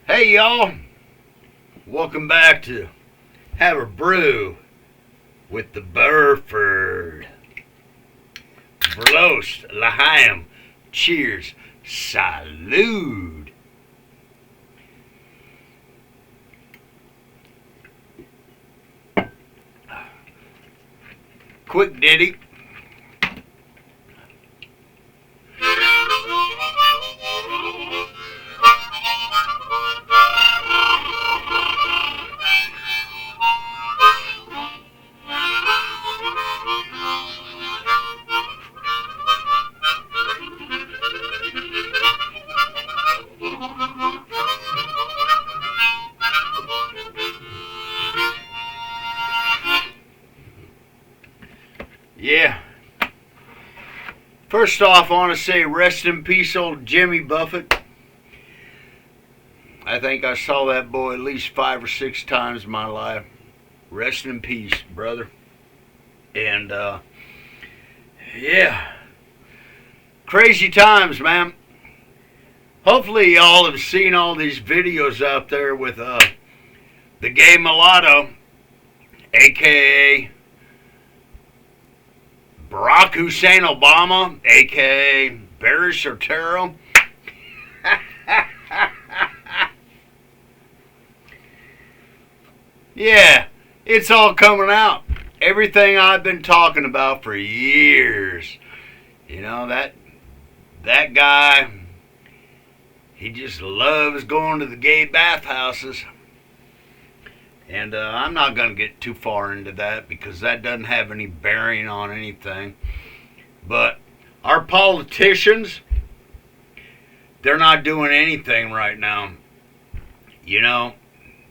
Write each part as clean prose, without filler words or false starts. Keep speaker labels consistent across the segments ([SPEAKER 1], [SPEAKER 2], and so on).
[SPEAKER 1] Hey y'all, welcome back to Have a Brew with the Burford. Verlost, L'chaim, cheers, salud. Quick ditty. Yeah. First off, I want to say rest in peace, old Jimmy Buffett. I think I saw that boy at least 5 or 6 times in my life. Rest in peace, brother. And, yeah. Crazy times, man. Hopefully y'all have seen all these videos out there with, the gay mulatto, a.k.a. Barack Hussein Obama, a.k.a. Barry Soetoro. Yeah, it's all coming out. Everything I've been talking about for years. You know, that guy, he just loves going to the gay bathhouses. And I'm not going to get too far into that because that doesn't have any bearing on anything. But our politicians, they're not doing anything right now. You know,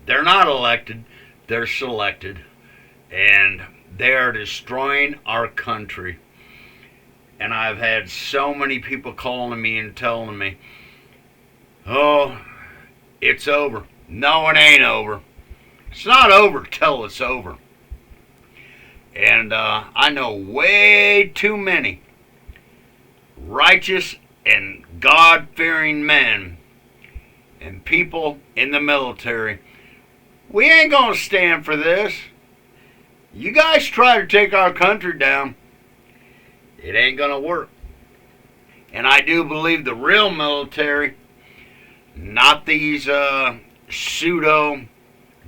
[SPEAKER 1] they're not elected, they're selected. And they are destroying our country. And I've had so many people calling me and telling me, oh, it's over. No, it ain't over. It's not over till it's over. And I know way too many righteous and God-fearing men and people in the military. We ain't going to stand for this. You guys try to take our country down. It ain't going to work. And I do believe the real military, not these pseudo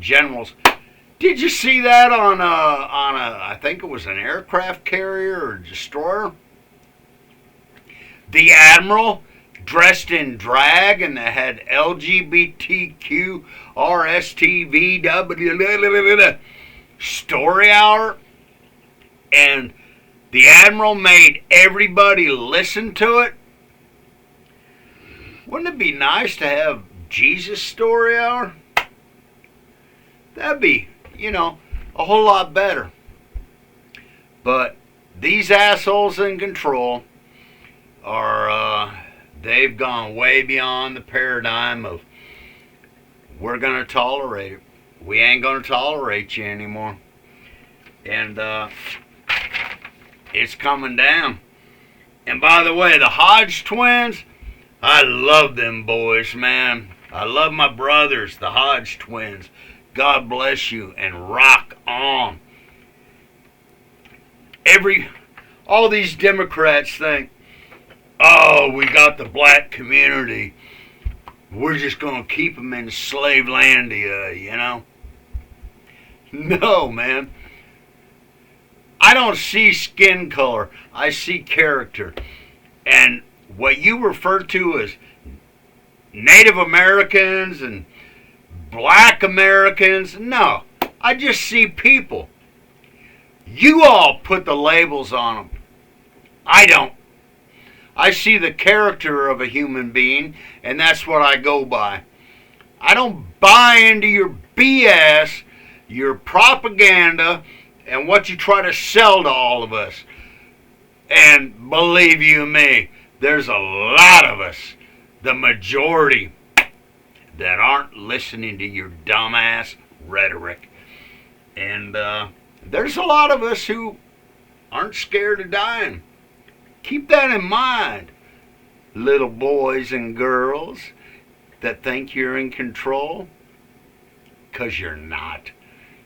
[SPEAKER 1] generals. Did you see that on a I think it was an aircraft carrier or destroyer? The admiral dressed in drag and they had LGBTQ RSTVW story hour, and the admiral made everybody listen to it. Wouldn't it be nice to have Jesus story hour? That'd be, a whole lot better. But these assholes in control are, they've gone way beyond the paradigm of we're going to tolerate it. We ain't going to tolerate you anymore. And it's coming down. And by the way, the Hodge twins, I love them boys, man. I love my brothers, the Hodge twins. God bless you and rock on. All these Democrats think, oh, we got the black community. We're just going to keep them in slavelandia, No, man. I don't see skin color. I see character. And what you refer to as Native Americans and Black Americans, no. I just see people. You all put the labels on them. I don't. I see the character of a human being, and that's what I go by. I don't buy into your BS, your propaganda, and what you try to sell to all of us. And believe you me, there's a lot of us, the majority, that aren't listening to your dumbass rhetoric. And there's a lot of us who aren't scared of dying. Keep that in mind, little boys and girls. that think you're in control, because you're not.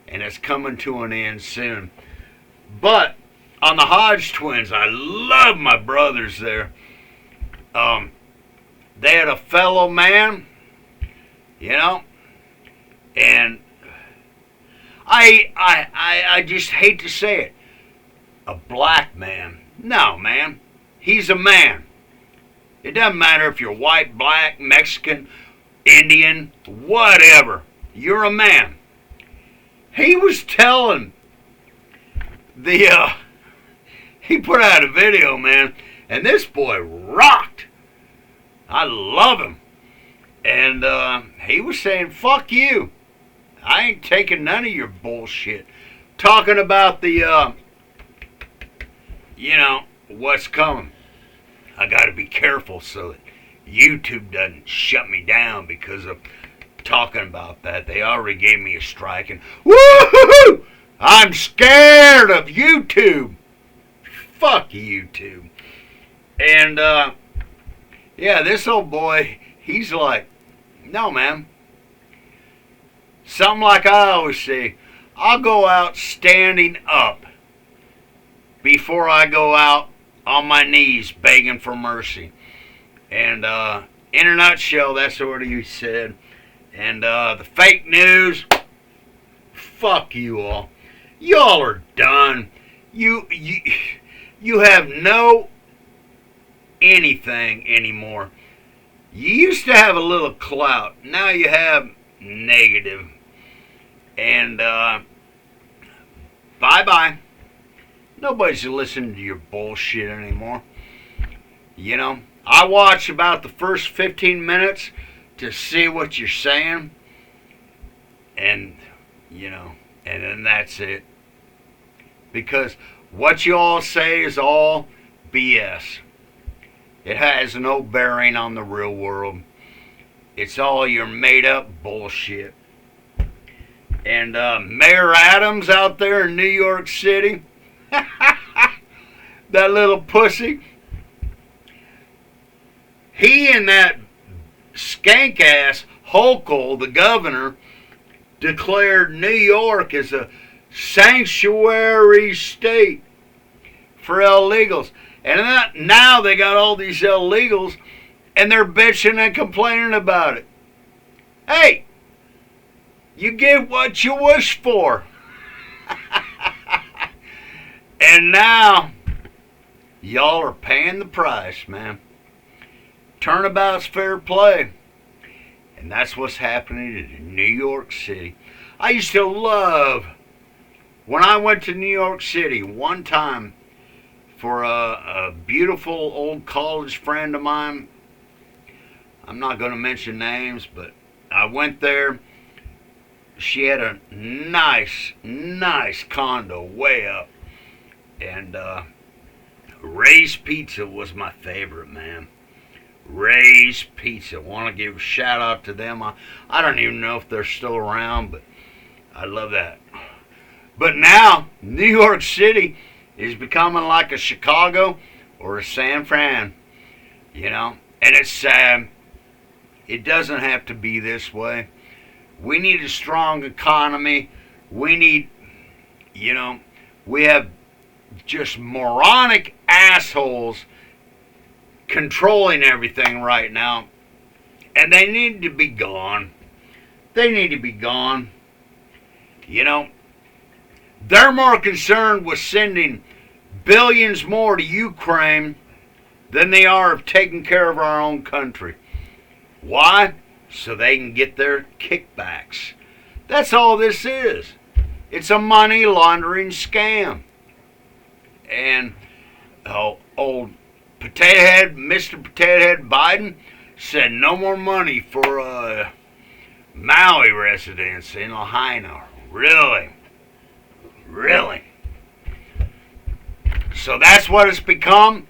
[SPEAKER 1] And it's coming to an end soon. But on the Hodge twins, I love my brothers there. They had a fellow man, and I just hate to say it, a black man. No, man, he's a man. It doesn't matter if you're white, black, Mexican, Indian, whatever. You're a man. He was telling he put out a video, man, and this boy rocked. I love him. And he was saying, fuck you. I ain't taking none of your bullshit. Talking about the, what's coming. I got to be careful so that YouTube doesn't shut me down because of talking about that. They already gave me a strike, and woo-hoo-hoo! I'm scared of YouTube. Fuck YouTube. And, this old boy, he's like, no, man. Something like I always say, I'll go out standing up before I go out on my knees begging for mercy. And in a nutshell, that's what he said. And the fake news, fuck you all. Y'all are done. You have no anything anymore. You used to have a little clout. Now you have negative. And bye-bye. Nobody's listening to your bullshit anymore. I watch about the first 15 minutes to see what you're saying. And, and then that's it. Because what you all say is all BS. It has no bearing on the real world. It's all your made-up bullshit. And Mayor Adams out there in New York City, that little pussy, he and that skank-ass Hochul, the governor, declared New York as a sanctuary state for illegals. And now they got all these illegals, and they're bitching and complaining about it. Hey, you get what you wish for. And now, y'all are paying the price, man. Turnabout's fair play. And that's what's happening in New York City. I used to love, when I went to New York City one time for a beautiful old college friend of mine. I'm not going to mention names, but I went there. She had a nice condo way up. And Ray's Pizza was my favorite, man. Ray's Pizza. Want to give a shout out to them. I don't even know if they're still around, but I love that. But now, New York City is becoming like a Chicago or a San Fran. And it's sad. It doesn't have to be this way. We need a strong economy. We need, we have just moronic assholes controlling everything right now. And they need to be gone. They need to be gone. They're more concerned with sending billions more to Ukraine than they are of taking care of our own country. Why? So they can get their kickbacks. That's all this is. It's a money laundering scam. And old Potato Head, Mr. Potato Head Biden said no more money for Maui residents in Lahaina. Really? Really? So that's what it's become.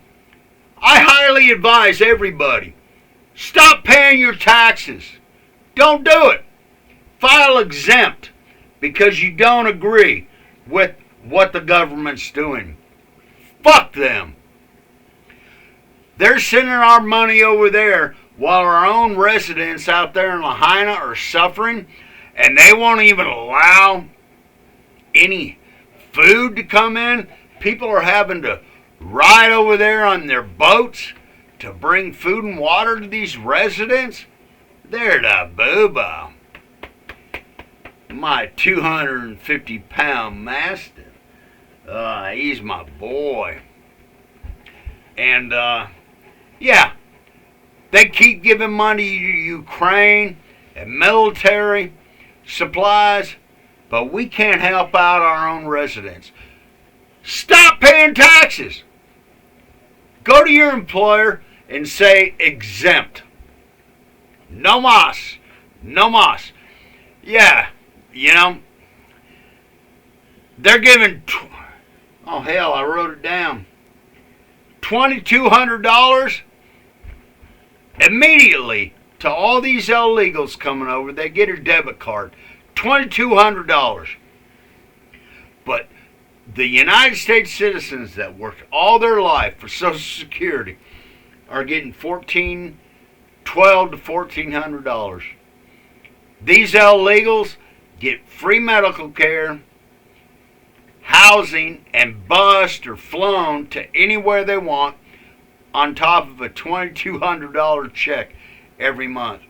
[SPEAKER 1] I highly advise everybody, stop paying your taxes. Don't do it. File exempt because you don't agree with what the government's doing. Fuck them. They're sending our money over there while our own residents out there in Lahaina are suffering, and they won't even allow any food to come in. People are having to ride over there on their boats to bring food and water to these residents. They're the booba. My 250-pound mastiff. He's my boy. And, yeah, they keep giving money to Ukraine and military supplies, but we can't help out our own residents. Stop paying taxes. Go to your employer and say exempt. No mas. No mas. Yeah, you know, they're giving, oh hell, I wrote it down, $2,200 immediately to all these illegals coming over. They get a debit card, $2,200. But the United States citizens that worked all their life for Social Security are getting $1,200 to $1,400. These illegals get free medical care, housing, and bused or flown to anywhere they want on top of a $2,200 check every month.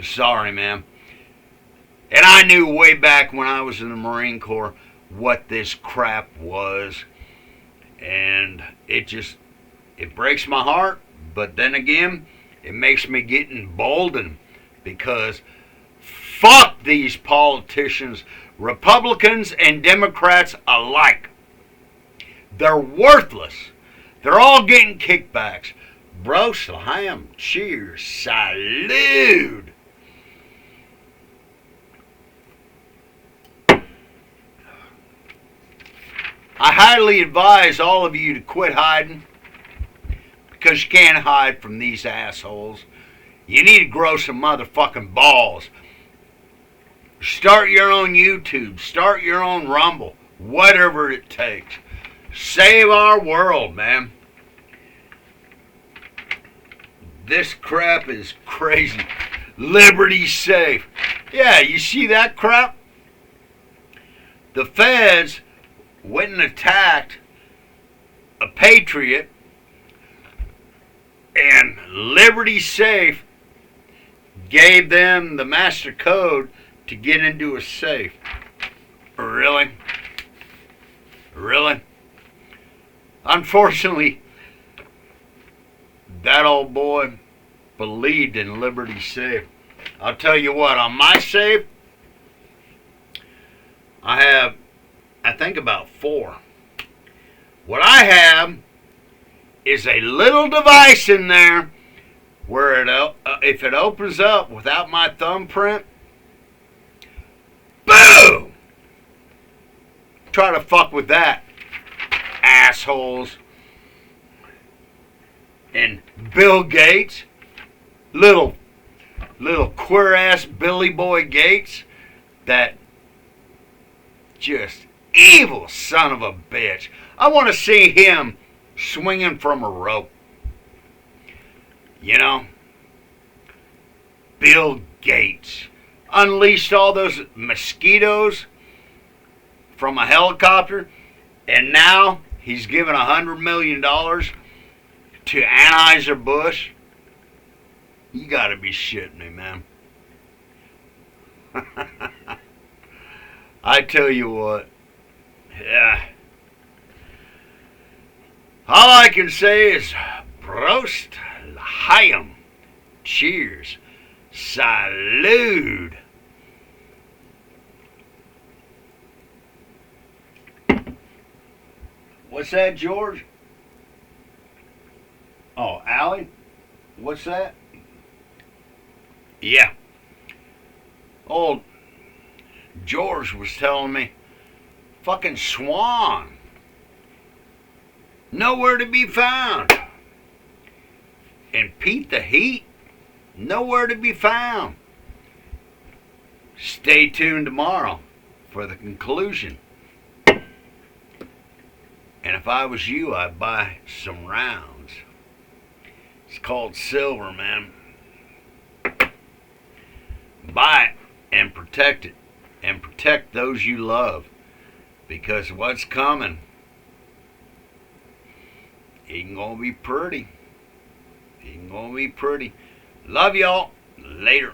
[SPEAKER 1] Sorry, man. And I knew way back when I was in the Marine Corps what this crap was. And it breaks my heart. But then again, it makes me get emboldened because fuck these politicians, Republicans and Democrats alike. They're worthless. They're all getting kickbacks. Bro, slam, cheers, salute. I highly advise all of you to quit hiding because you can't hide from these assholes. You need to grow some motherfucking balls. Start your own YouTube. Start your own Rumble. Whatever it takes. Save our world, man. This crap is crazy. Liberty safe. Yeah, you see that crap? The feds went and attacked a patriot, and Liberty Safe gave them the master code to get into a safe. Really? Really? Unfortunately, that old boy believed in Liberty Safe. I'll tell you what, on my safe, I have, I think, about 4. What I have is a little device in there where if it opens up without my thumbprint, boom! Try to fuck with that, assholes. And Bill Gates, little queer ass Billy Boy Gates, that just evil son of a bitch. I want to see him swinging from a rope. You know, Bill Gates unleashed all those mosquitoes from a helicopter, and now he's given $100 million to Anheuser-Busch. You gotta be shitting me, man. I tell you what, yeah. All I can say is Prost L'chaim. Cheers. Salud. What's that, George? Oh, Allie? What's that? Yeah. Old George was telling me, fucking Swan, nowhere to be found. And Pete the Heat, nowhere to be found. Stay tuned tomorrow for the conclusion. And if I was you, I'd buy some rounds. It's called silver, man. Buy it and protect it. And protect those you love. Because what's coming ain't gonna be pretty. Ain't gonna be pretty. Love y'all. Later.